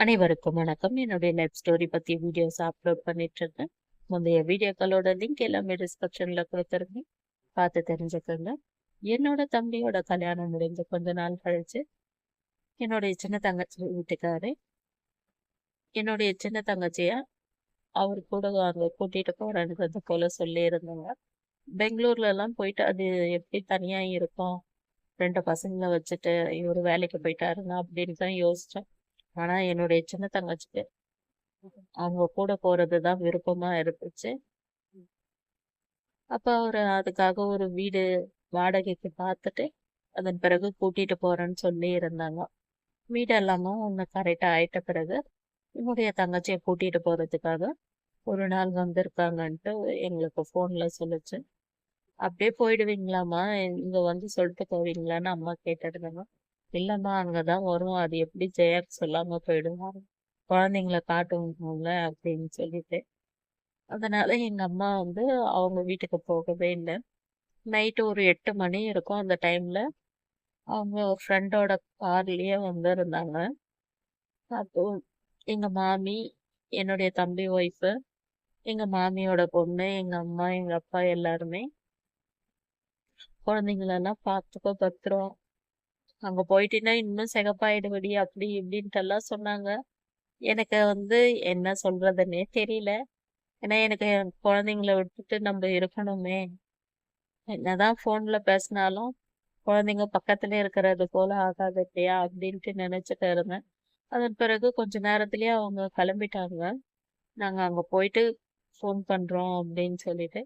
அனைவருக்கும் வணக்கம். என்னுடைய லைஃப் ஸ்டோரி பத்தி வீடியோஸ் அப்லோட் பண்ணிட்டு இருக்கேன். முந்தைய வீடியோக்களோட லிங்க் எல்லாமே டிஸ்கிரிப்ஷன்ல கொடுத்துருக்கேன். பார்த்து தெரிஞ்சுக்கோங்க. என்னோட தம்பியோட கல்யாணம் முடிஞ்ச கொஞ்ச நாள் கழிச்சு என்னுடைய சின்ன தங்கச்சி வீட்டுக்காரு என்னுடைய சின்ன தங்கச்சிய அவர் கூட அங்க கூட்டிட்டு போறேன்றது போல சொல்லி இருந்தாங்க. பெங்களூர்ல எல்லாம் போயிட்டு அது எப்படி தனியா இருக்கும், 2 பசங்களை வச்சுட்டு இவரு வேலைக்கு போயிட்டாருங்க அப்படின்னு தான் யோசிச்சேன். ஆனா என்னுடைய சின்ன தங்கச்சிக்கு அவங்க கூட போறதுதான் விருப்பமா இருந்துச்சு. அப்ப அவரு அதுக்காக ஒரு வீடு வாடகைக்கு பார்த்துட்டு அதன் பிறகு கூட்டிட்டு போறேன்னு சொல்லி இருந்தாங்க. வீடு எல்லாமே ஒண்ணு கரெக்டா ஆயிட்ட பிறகு என்னுடைய தங்கச்சியை கூட்டிட்டு போறதுக்காக ஒரு நாள் வந்திருக்காங்கன்ட்டு எங்களுக்கு போன்ல சொல்லுச்சு. அப்படியே போயிடுவீங்களாம்மா, இங்க வந்து சொல்லிட்டு போவீங்களான்னு அம்மா கேட்டிருந்தாங்க. இல்லம்மா, அங்கதான் வரும், அது எப்படி ஜெயாக்கு சொல்லாம போயிடுவோம், குழந்தைங்களை காட்டுவோம்ல அப்படின்னு சொல்லிட்டு. அதனால எங்க அம்மா வந்து அவங்க வீட்டுக்கு போகவே இல்லை. நைட்டு ஒரு 8 மணி இருக்கும். அந்த டைம்ல அவங்க ஃப்ரெண்டோட கார்லயே வந்திருந்தாங்க. அப்போ எங்க மாமி, என்னுடைய தம்பி ஒய்ஃபு, எங்க மாமியோட பொண்ணு, எங்க அம்மா, எங்க அப்பா எல்லாருமே குழந்தைங்களெல்லாம் பார்த்துக்கோ பத்திரம், அங்க போயிட்டீங்கன்னா இன்னும் சிகப்பாயிடுவடி அப்படி இப்படின்ட்டு எல்லாம் சொன்னாங்க. எனக்கு வந்து என்ன சொல்றதுன்னே தெரியல. ஏன்னா எனக்கு என் குழந்தைங்கள விட்டுட்டு நம்ம இருக்கணுமே. என்னதான் போன்ல பேசினாலும் குழந்தைங்க பக்கத்துல இருக்கிறது போல ஆகாது இல்லையா அப்படின்ட்டு நினைச்சிட்டு இருந்தேன். அதன் பிறகு கொஞ்ச நேரத்திலேயே அவங்க கிளம்பிட்டாங்க. நாங்க அங்க போயிட்டு ஃபோன் பண்றோம் அப்படின்னு சொல்லிட்டு,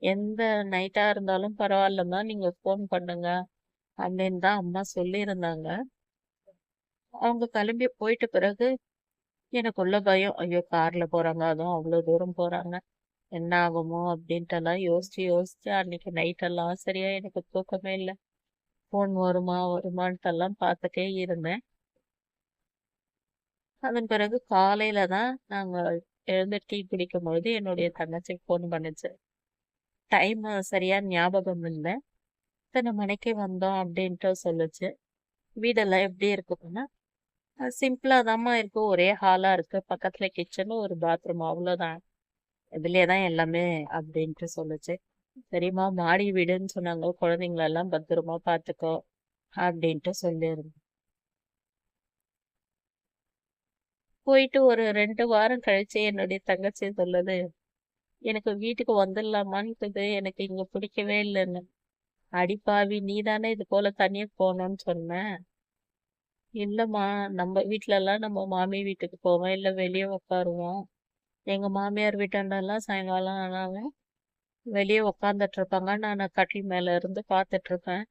எந்த நைட்டா இருந்தாலும் பரவாயில்லம்மா, நீங்க ஃபோன் பண்ணுங்க அப்படின்னு தான் அம்மா சொல்லியிருந்தாங்க. அவங்க கிளம்பி போயிட்ட பிறகு எனக்குள்ள பயம். ஐயோ, கார்ல போறாங்க, அதுவும் அவ்வளவு தூரம் போறாங்க, என்ன ஆகுமோ அப்படின்ட்டு எல்லாம் யோசிச்சு யோசிச்சு அன்னைக்கு நைட் எல்லாம் சரியா எனக்கு தூக்கமே இல்லை. ஃபோன் வருமா வருமான்ட்டு எல்லாம் பார்த்துட்டே இருந்தேன். அதன் பிறகு காலையில தான் நாங்க எழுந்து டீ குடிக்கும் பொழுது என்னுடைய தங்கச்சி ஃபோன் பண்ணுச்சு. டைம் சரியா ஞாபகம் இல்லை. இத்தனை மணிக்கு வந்தோம் அப்படின்ட்டு சொல்லுச்சு. வீடெல்லாம் எப்படி இருக்குதுன்னா சிம்பிளா தாம்மா இருக்கு, ஒரே ஹாலா இருக்கு, பக்கத்துல கிச்சன் ஒரு பாத்ரூம், அவ்வளவுதான், இதுலயே தான் எல்லாமே அப்படின்ட்டு சொல்லுச்சு. சரிம்மா, மாடி வீடுன்னு சொன்னாங்க, குழந்தைங்களெல்லாம் பத்திரமா பார்த்துக்கோ அப்படின்ட்டு சொல்லியிருந்தேன். போயிட்டு ஒரு 2 வாரம் கழிச்சு என்னுடைய தங்கச்சி சொல்லுது, எனக்கு வீட்டுக்கு வந்துடலாமான்னு, எனக்கு இங்க பிடிக்கவே இல்லைன்னு. அடிப்பாவி, நீ தானே இது போல தனியா போகணும்னு சொன்ன. இல்லம்மா, நம்ம வீட்ல எல்லாம் நம்ம மாமி வீட்டுக்கு போவோம், இல்ல வெளியே உட்காருவோம். எங்க மாமியார் வீட்டாண்டெல்லாம் சாயங்காலம் ஆனாலும் வெளியே உக்காந்துட்டு இருப்பாங்க, நான் கட்டில் மேல இருந்து பார்த்துட்டு இருப்பேன்.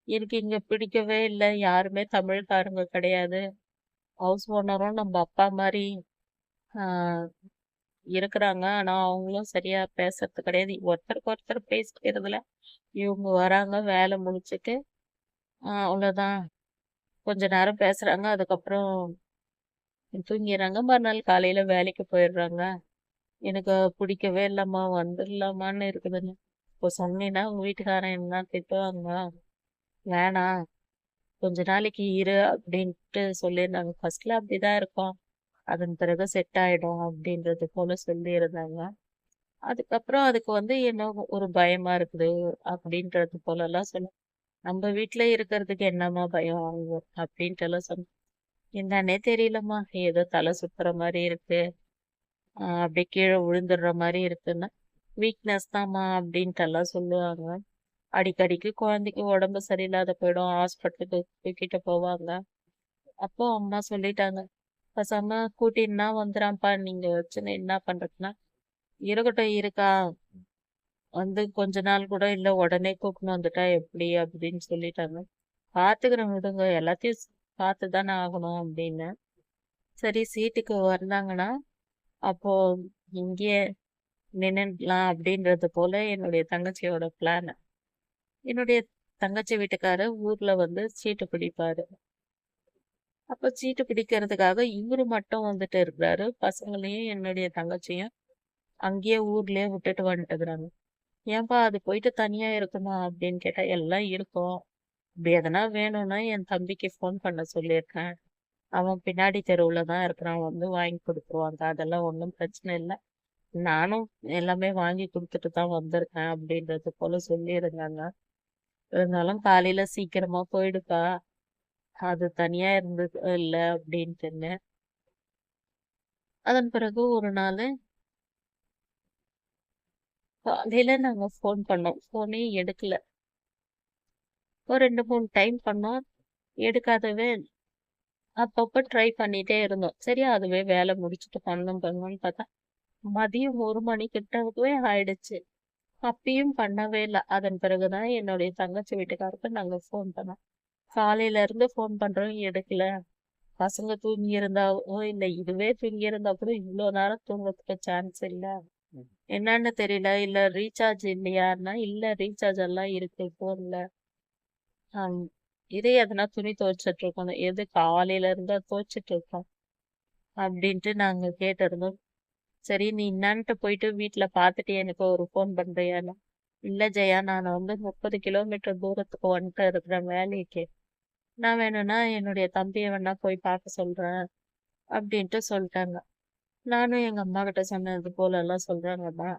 எனக்கு இங்க பிடிக்கவே இல்லை. யாருமே தமிழ்காரங்க கிடையாது. ஹவுஸ் ஓனரும் நம்ம அப்பா மாதிரி ஆஹ் இருக்கிறாங்க. ஆனா அவங்களும் சரியா பேசுறது கிடையாது. ஒருத்தருக்கு ஒருத்தர் பேசிக்கிறதுல இவங்க வராங்க, வேலை முடிச்சிட்டு அவ்வளவுதான், கொஞ்ச நேரம் பேசுறாங்க, அதுக்கப்புறம் தூங்கிடுறாங்க, மறுநாள் காலையில வேலைக்கு போயிடுறாங்க. எனக்கு பிடிக்கவே இல்லம்மா, வந்துடலாமான்னு இருக்குதுன்னு. இப்போ சொன்னீங்கன்னா உங்க வீட்டுக்காரன் என்ன திட்டுவாங்க, வேணாம், கொஞ்ச நாளைக்கு இரு அப்படின்ட்டு சொல்லியிருந்தாங்க. ஃபர்ஸ்ட்ல அப்படிதான் இருக்கும், அதன் பிறகு செட் ஆயிடும் அப்படின்றது போல சொல்லி இருந்தாங்க. அதுக்கப்புறம் அதுக்கு வந்து என்ன ஒரு பயமா இருக்குது அப்படின்றது போல எல்லாம் சொன்ன. நம்ம வீட்டுல இருக்கிறதுக்கு என்னம்மா பயம் ஆகும் அப்படின்ட்டு எல்லாம் சொன்ன. என்னன்னே தெரியலம்மா, ஏதோ தலை சுத்துற மாதிரி இருக்கு, அப்படியே கீழே விழுந்துடுற மாதிரி இருக்குன்னா வீக்னஸ் தான்மா அப்படின்ட்டு எல்லாம் சொல்லுவாங்க. அடிக்கடிக்கு குழந்தைக்கு உடம்பு சரியில்லாத போயிடும், ஹாஸ்பிட்டலுக்கு தூக்கிட்டு போவாங்க. அப்போ அம்மா சொல்லிட்டாங்க, பேசாம கூட்டின்னா வந்துடான்ப்பா, நீங்க வச்சுன்னு என்ன பண்றதுன்னா இருக்கட்டும் இருக்கா, வந்து கொஞ்ச நாள் கூட இல்ல, உடனே கூப்பிட்டு வந்துட்டா எப்படி அப்படின்னு சொல்லிட்டாங்க. பாத்துக்கிறேன் விடுங்க, எல்லாத்தையும் பார்த்துதானே ஆகணும் அப்படின்னு. சரி, சீட்டுக்கு வந்தாங்கன்னா அப்போ இங்கேயே நின்னுடலாம் அப்படின்றது போல என்னுடைய தங்கச்சியோட பிளான். என்னுடைய தங்கச்சி வீட்டுக்காரு ஊர்ல வந்து சீட்டு பிடிப்பாரு. அப்ப சீட்டு பிடிக்கிறதுக்காக இவரு மட்டும் வந்துட்டு இருக்கிறாரு. பசங்களையும் என்னுடைய தங்கச்சியும் அங்கேயே ஊர்லயே விட்டுட்டு வந்துட்டுக்கிறாங்க. ஏன்பா அது போயிட்டு தனியா இருக்குமா அப்படின்னு கேட்டா, எல்லாம் இருக்கும், இப்படி எதனா வேணும்னா என் தம்பிக்கு ஃபோன் பண்ண சொல்லியிருக்கேன், அவன் பின்னாடி தெருவுல தான் இருக்கிறான், வந்து வாங்கி கொடுத்துருவாங்க, அதெல்லாம் ஒன்றும் பிரச்சனை இல்லை. நானும் எல்லாமே வாங்கி கொடுத்துட்டு தான் வந்திருக்கேன் அப்படின்றது போல சொல்லியிருந்தாங்க. இருந்தாலும் காலையில சீக்கிரமா போயிடுப்பா, அது தனியா இருந்தது இல்ல அப்படின்ட்டுன்னு. அதன் பிறகு ஒரு நாள் காலையில நாங்க ஃபோன் பண்ணோம், ஃபோனே எடுக்கல. ஒரு 2 3 டைம் பண்ணோம், எடுக்காதவே. அப்பப்ப ட்ரை பண்ணிட்டே இருந்தோம். சரி அதுவே வேலை முடிச்சுட்டு பண்ணணும்னு பார்த்தா மதியம் 1 மணி கிட்டவே ஆயிடுச்சு. அப்பயும் பண்ணவே இல்ல. அதன் பிறகுதான் என்னுடைய தங்கச்சி வீட்டுக்காருக்கு நாங்க ஃபோன் பண்ணோம். காலையில இருந்து ஃபோன் பண்றோம், எடுக்கல. பசங்க தூங்கி இருந்தாவோ இல்ல இதுவே தூங்கி இருந்தா கூட இவ்வளோ நேரம் தூங்கறதுக்கு சான்ஸ் இல்ல. என்னன்னு தெரியல. இல்ல ரீசார்ஜ் இல்லையான்னா, இல்ல ரீசார்ஜ் எல்லாம் இருக்கு போன்ல. இதே எதனா துணி துவைச்சிட்டு இருக்கோம். எது காலையில இருந்தா துவைச்சிட்டு இருக்கோம் அப்படின்ட்டு நாங்க கேட்டிருந்தோம். சரி நீ என்னான்ட்டு போயிட்டு வீட்டுல பாத்துட்டு எனக்கு ஒரு ஃபோன் பண்றியான்னு. இல்ல ஜெயா, நான் வந்து 30 கிலோமீட்டர் தூரத்துக்கு வந்துட்டு இருக்கிறேன் வேலைக்கு. நான் வேணும்னா என்னுடைய தம்பியை வேணா போய் பார்க்க சொல்றேன் அப்படின்ட்டு சொல்லிட்டாங்க. நானும் எங்க அம்மா கிட்ட சொன்னது போல எல்லாம் சொல்றாங்கம்மா,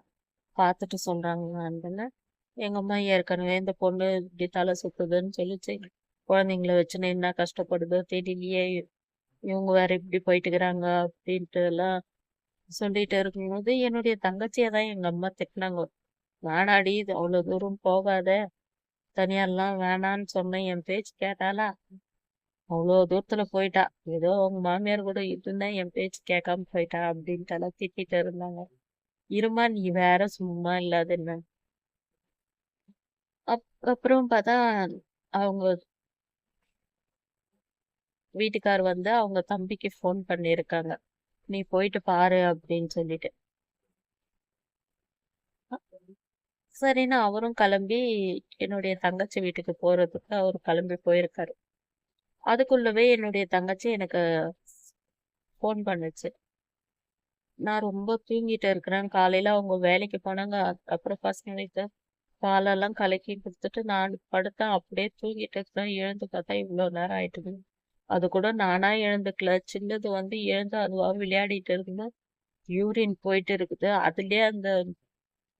பார்த்துட்டு சொல்றாங்கன்னு. எங்க அம்மா ஏற்கனவே இந்த பொண்ணு இப்படி தலை சுத்துதுன்னு சொல்லிச்சு, குழந்தைங்கள வச்சுன்னு என்ன கஷ்டப்படுதோ தெரியலையே, இவங்க வேற இப்படி போயிட்டுக்கிறாங்க அப்படின்ட்டு எல்லாம் சொல்லிட்டு இருக்கும்போது என்னுடைய தங்கச்சியை தான் எங்க அம்மா திட்டினாங்க. வேணாடி, இது அவ்வளவு தூரம் போகாத, தனியாலாம் வேணான்னு சொன்னேன், என் பேச்சு கேட்டாளா? அவ்வளோ தூரத்துல போயிட்டா. ஏதோ அவங்க மாமியார் கூட இருந்தா என் பேச்சு கேட்காம போயிட்டா அப்படின்ட்டு எல்லாம் திட்டிட்டு இருந்தாங்க. இருமா நீ வேற சும்மா இல்லாத என்ன. அப்புறம் பார்த்தா அவங்க வீட்டுக்கார் வந்து அவங்க தம்பிக்கு ஃபோன் பண்ணியிருக்காங்க, நீ போயிட்டு பாரு அப்படின்னு சொல்லிட்டு. சரின்னு அவரும் கிளம்பி என்னுடைய தங்கச்சி வீட்டுக்கு போறதுக்கு அவர் கிளம்பி போயிருக்காரு. அதுக்குள்ளவே என்னுடைய தங்கச்சி எனக்கு ஃபோன் பண்ணுச்சு. நான் ரொம்ப தூங்கிட்டு இருக்கிறேன், காலையில அவங்க வேலைக்கு போனாங்க. அப்புறம் பசங்களுக்கு பாலெல்லாம் கலக்கி கொடுத்துட்டு நான் படுத்தேன், அப்படியே தூங்கிட்டு இருக்கிறேன். எழுந்து பார்த்தா இவ்வளோ நேரம் ஆயிட்டுது. அது கூட நானா எழுந்துக்கல, சின்னது வந்து எழுந்து அதுவா விளையாடிட்டு இருக்குங்க. யூரின் போயிட்டு இருக்குது. அதுலயே அந்த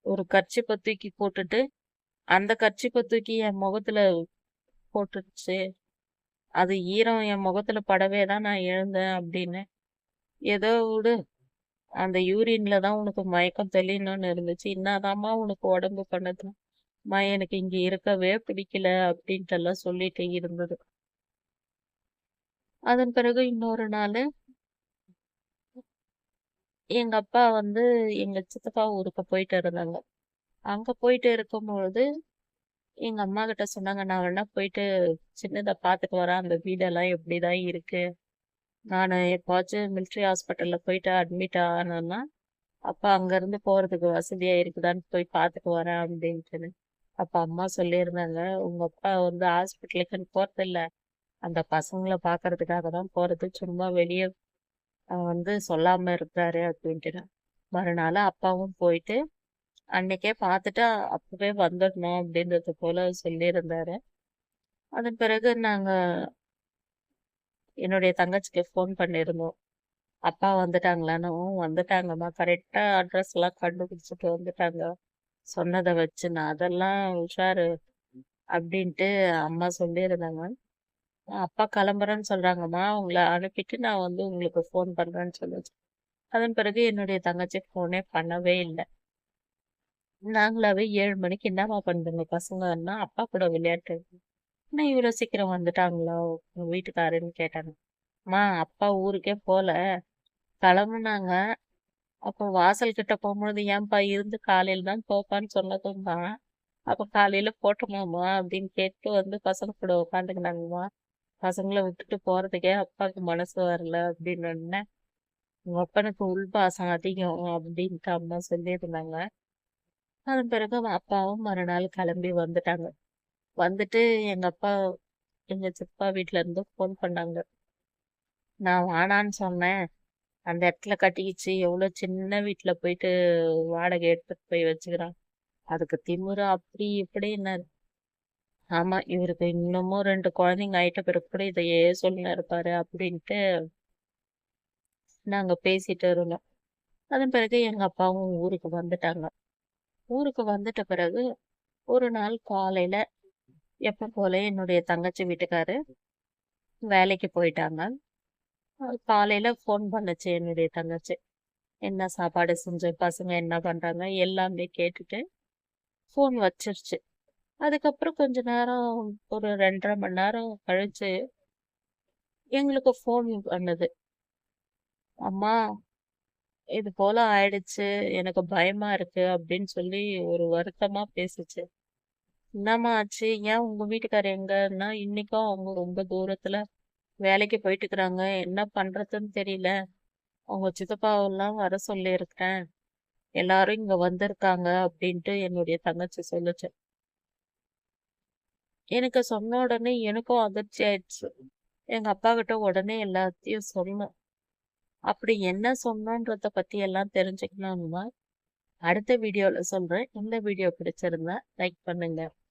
ஒரு கர்ச்சிப்பை தூக்கி போட்டுட்டு அந்த கர்ச்சிப்பை தூக்கி என் முகத்துல போட்டுடுச்சு. அது ஈரம் என் முகத்துல படவே தான் நான் எழுந்தேன் அப்படின்னு. ஏதோ விடு, அந்த யூரின்ல தான் உனக்கு மயக்கம் தெளியணும்னு இருந்துச்சு, என்னதாம்மா உனக்கு உடம்பு பண்ணது, எனக்கு இங்க இருக்கவே பிடிக்கல அப்படின்ட்டு எல்லாம் சொல்லிட்டு இருந்தது. அதன் பிறகு இன்னொரு நாள் எங்க அப்பா வந்து எங்க சித்தப்பா ஊருக்கு போயிட்டு இருந்தாங்க. அங்க போயிட்டு இருக்கும்பொழுது எங்க அம்மா கிட்ட சொன்னாங்க, நான் வேணா போயிட்டு சின்னதை பார்த்துட்டு வரேன், அந்த வீடெல்லாம் எப்படிதான் இருக்கு, நான் எப்பாச்சும் மிலிட்ரி ஹாஸ்பிட்டல்ல போயிட்டு அட்மிட் ஆனேன்னா அப்ப அங்க இருந்து போறதுக்கு வசதியா இருக்குதான்னு போய் பார்த்துட்டு வரேன் அப்படின்ட்டுன்னு. அப்ப அம்மா சொல்லியிருந்தாங்க, உங்க அப்பா வந்து ஹாஸ்பிட்டலுக்குன்னு போறது இல்ல, அந்த பசங்களை பாக்குறதுக்காக தான் போறது, சும்மா வெளியே வந்து சொல்லாம இருக்கிறாரு அப்படின்ட்டு. மறுநாள் அப்பாவும் போயிட்டு அன்னைக்கே பார்த்துட்டு அப்பவே வந்துடணும் அப்படின்றது போல சொல்லியிருந்தாரு. அதன் பிறகு நாங்க என்னுடைய தங்கச்சிக்கு ஃபோன் பண்ணியிருந்தோம், அப்பா வந்துட்டாங்களான்னு. வந்துட்டாங்கம்மா, கரெக்டா அட்ரஸ் எல்லாம் கண்டுபிடிச்சிட்டு வந்துட்டாங்க, சொன்னதை வச்சு நான் அதெல்லாம் உஷாரு அப்படின்ட்டு அம்மா சொல்லியிருந்தாங்க. அப்பா கிளம்புறேன்னு சொல்றாங்கம்மா, உங்களை அனுப்பிட்டு நான் வந்து உங்களுக்கு ஃபோன் பண்றேன்னு சொல்லுச்சு. அதன் பிறகு என்னுடைய தங்கச்சி ஃபோனே பண்ணவே இல்லை. நாங்களாவே 7 மணிக்கு என்னம்மா பண்ணுங்க பசங்கன்னா, அப்பா கூட விளையாட்டு, என்ன இவ்வளவு சீக்கிரம் வந்துட்டாங்களா உங்க வீட்டுக்காருன்னு கேட்டாங்க. அம்மா அப்பா ஊருக்கே போல, கிளம்புனாங்க. அப்போ வாசல் கிட்ட போகும்போது ஏன்பா இருந்து காலையில தான் போப்பான்னு சொன்னதும் தான், அப்ப காலையில போட்டோமாம்மா அப்படின்னு கேட்டு வந்து பசங்க கூட உட்காந்துக்கினாங்கம்மா. பசங்களை விட்டுட்டு போறதுக்கே அப்பாவுக்கு மனசு வரல அப்படின்னு உடனே, உங்க அப்பனுக்கு உள்பாசம் அதிகம் அப்படின்ட்டு அம்மா சொல்லியிருந்தாங்க. அதன் பிறகு அவன் அப்பாவும் மறுநாள் கிளம்பி வந்துட்டாங்க. வந்துட்டு எங்க அப்பா எங்க சித்தப்பா வீட்டுல இருந்து ஃபோன் பண்ணாங்க. நான் வானான்னு சொன்னேன், அந்த இடத்துல கட்டிக்கிச்சு, எவ்வளவு சின்ன வீட்டுல போயிட்டு வாடகை எடுத்துட்டு போய் வச்சுக்கிறான், அதுக்கு திமிரு அப்படி இப்படின்னு. ஆமா, இவருக்கு இன்னமும் 2 குழந்தைங்க ஆயிட்ட பிறகு கூட இதையே சொல்லின்னு இருப்பாரு அப்படின்ட்டு நாங்க பேசிட்டு இருந்தோம். அதன் பிறகு எங்க அப்பாவும் ஊருக்கு வந்துட்டாங்க. ஊருக்கு வந்துட்ட பிறகு ஒரு நாள் காலையில எப்ப போல என்னுடைய தங்கச்சி வீட்டுக்காரு வேலைக்கு போயிட்டாங்க. காலையில ஃபோன் பண்ணுச்சு என்னுடைய தங்கச்சி. என்ன சாப்பாடு செஞ்ச, பசங்க என்ன பண்றாங்க எல்லாமே கேட்டுட்டு ஃபோன் வச்சிருச்சு. அதுக்கப்புறம் கொஞ்ச நேரம் ஒரு 2 1/2 மணி நேரம் கழிச்சு எங்களுக்கு ஃபோன் பண்ணுது. அம்மா இது போல ஆயிடுச்சு. எனக்கு பயமா இருக்கு அப்படின்னு சொல்லி ஒரு வருத்தமா பேசுச்சு. என்னம்மா ஆச்சு? ஏன் உங்க வீட்டுக்காரர் எங்கன்னா, இன்னைக்கும் அவங்க ரொம்ப தூரத்துல வேலைக்கு போயிட்டு இருக்கிறாங்க. என்ன பண்றதுன்னு தெரியல. அவங்க சித்தப்பாவெல்லாம் வர சொல்லியிருக்கிறேன். எல்லாரும் இங்க வந்திருக்காங்க அப்படின்ட்டு என்னுடைய தங்கச்சி சொல்லுச்சு. எனக்கு சொன்ன உடனே எனக்கும் அதிர்ச்சி ஆயிடுச்சு. எங்க அப்பா கிட்ட உடனே எல்லாத்தையும் சொன்னோம். அப்படி என்ன சொன்னோன்றத பத்தி எல்லாம் தெரிஞ்சுக்கணும்னா, அடுத்த வீடியோல சொல்றேன். இந்த வீடியோ பிடிச்சிருந்தா லைக் பண்ணுங்க.